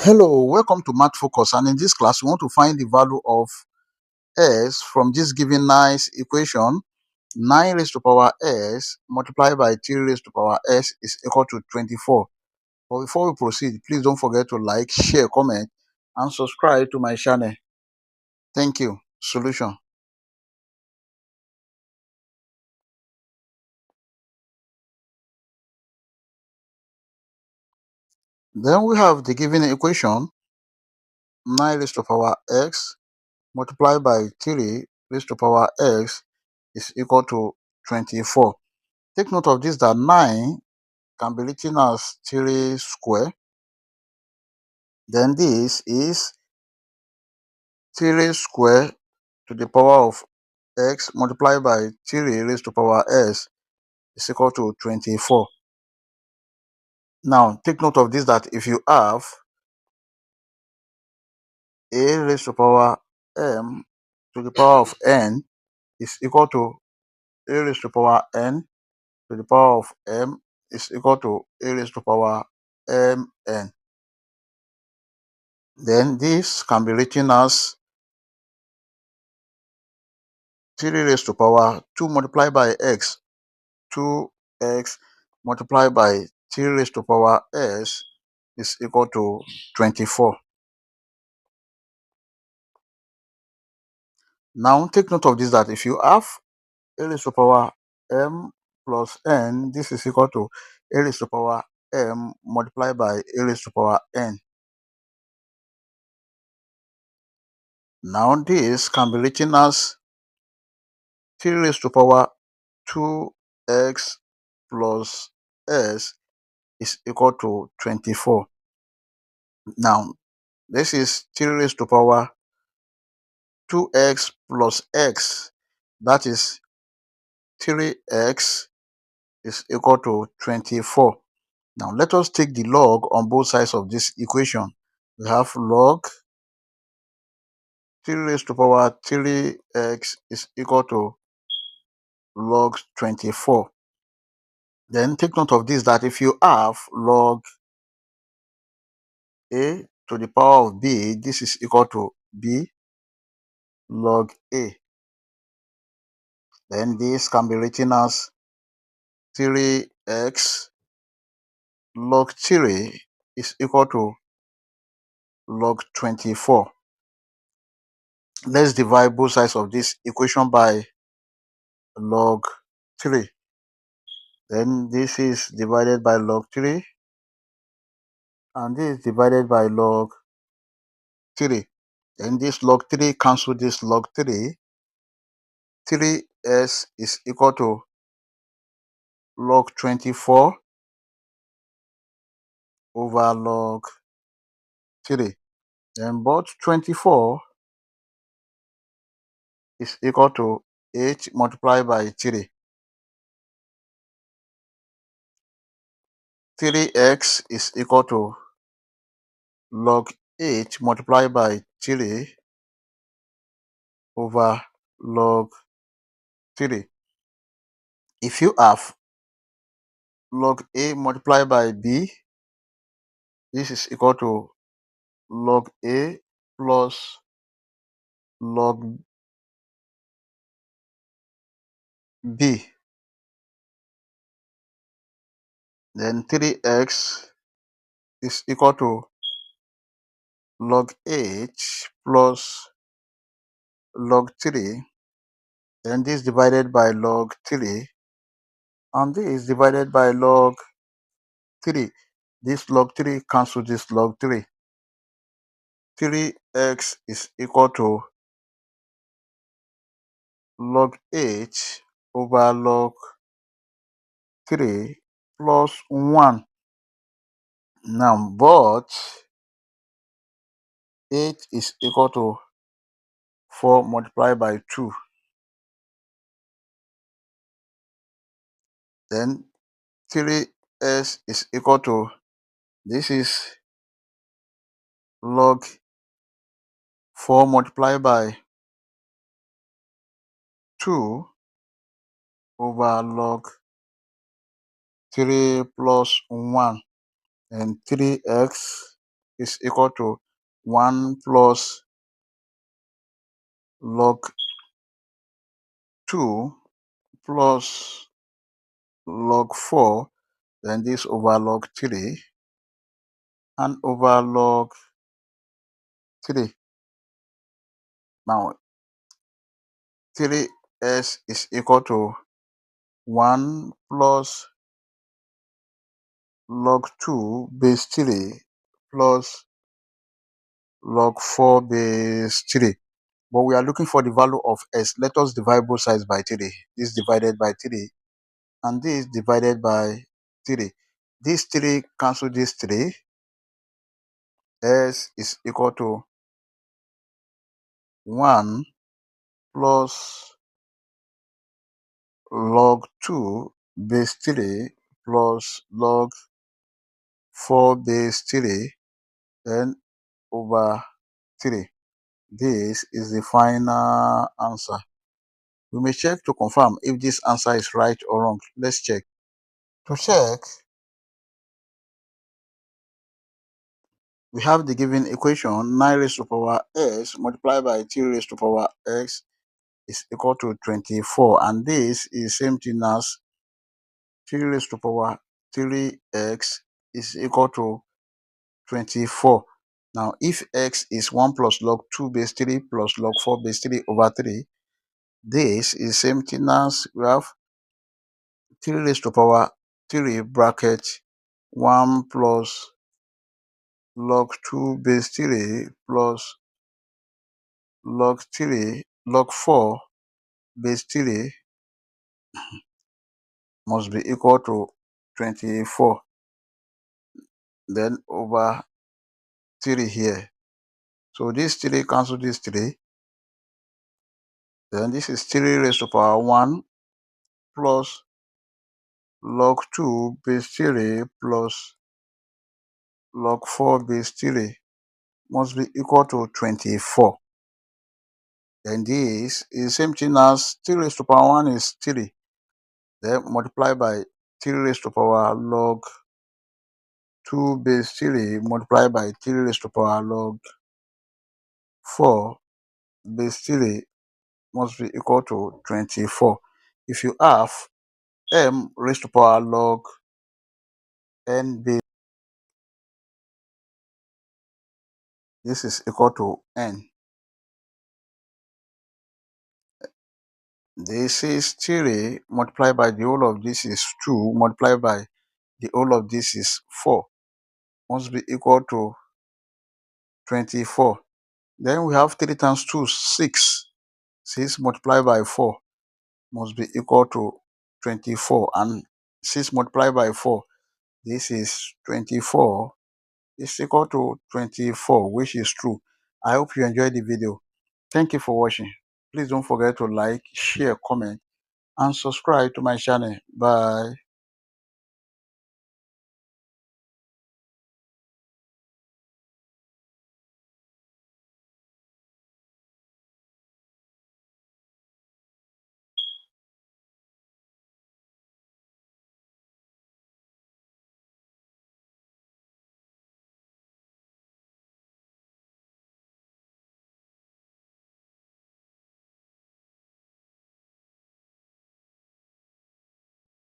Hello, welcome to Math Focus, and in this class we want to find the value of s from this given nice equation. 9 raised to power s multiplied by 3 raised to power s is equal to 24. But before we proceed, please don't forget to like, share, comment, and subscribe to my channel. Thank you. Solution. Then we have the given equation. 9 raised to power x multiplied by 3 raised to power x is equal to 24. Take note of this, that 9 can be written as 3 square. Then this is 3 square to the power of x multiplied by 3 raised to power s is equal to 24. Now take note of this, that if you have a raised to power m to the power of n is equal to a raised to power n to the power of m is equal to a raised to power mn. Then this can be written as 3 raised to power 2 multiplied by x, 2x multiplied by 3 raised to power s is equal to 24. Now take note of this, that if you have a raised to power m plus n, this is equal to a raised to power m multiplied by a raised to power n. Now this can be written as 3 raised to power 2x plus s is equal to 24. Now this is 3 raised to power 2x plus x, that is 3x is equal to 24. Now let us take the log on both sides of this equation. We have log 3 raised to power 3x is equal to log 24. Then take note of this, that if you have log a to the power of b, this is equal to b log a. Then this can be written as 3x log 3 is equal to log 24. Let's divide both sides of this equation by log 3. Then this is divided by log 3, and this is divided by log 3. Then this log 3 cancel this log 3. 3s is equal to log 24 over log 3. Then both 24 is equal to 8 multiplied by 3. 3x is equal to log 8 multiplied by 3 over log 3. If you have log a multiplied by b, this is equal to log a plus log b. Then 3x is equal to log 8 plus log 3. Then this divided by log 3, and this divided by log 3. This log 3 cancel this log 3. 3x is equal to log 8 over log 3 plus 1. Now, but 8 is equal to 4 multiplied by 2. Then 3s is equal to, this is log 4 multiplied by 2 over log 3 plus 1, and 3x is equal to 1 plus log 2 plus log 4, then this over log 3 and over log 3. Now 3s is equal to 1 plus log 2 base 3 plus log 4 base 3. But we are looking for the value of s. Let us divide both sides by 3. This divided by 3 and this divided by 3. This 3 cancel this 3. S is equal to 1 plus log 2 base 3 plus log 4 base 3 then over 3. This is the final answer. We may check to confirm if this answer is right or wrong. Let's check. To check, we have the given equation 9 raised to power x multiplied by 3 raised to power x is equal to 24, and this is same thing as 3 raised to power 3x is equal to 24. Now, if x is 1 plus log 2 base 3 plus log 4 base 3 over 3, this is same thing as we have 3 raised to power 3 bracket 1 plus log 2 base 3 plus log 3 log 4 base 3 must be equal to 24, then over 3 here. So this 3 cancel this 3, then this is 3 raised to power 1 plus log 2 base 3 plus log 4 base 3 must be equal to 24. Then this is same thing as 3 raised to power 1 is 3, then multiply by 3 raised to power log 2 base 3 multiplied by 3 raised to power log 4 base 3 must be equal to 24. If you have m raised to power log n base, this is equal to n. This is 3 multiplied by the whole of this is 2 multiplied by the whole of this is 4 must be equal to 24. Then we have 3 times 2 6. 6 multiplied by 4 must be equal to 24, and 6 multiplied by 4, this is 24, is equal to 24, which is true. I hope you enjoyed the video. Thank you for watching. Please don't forget to like, share, comment and subscribe to my channel. Bye.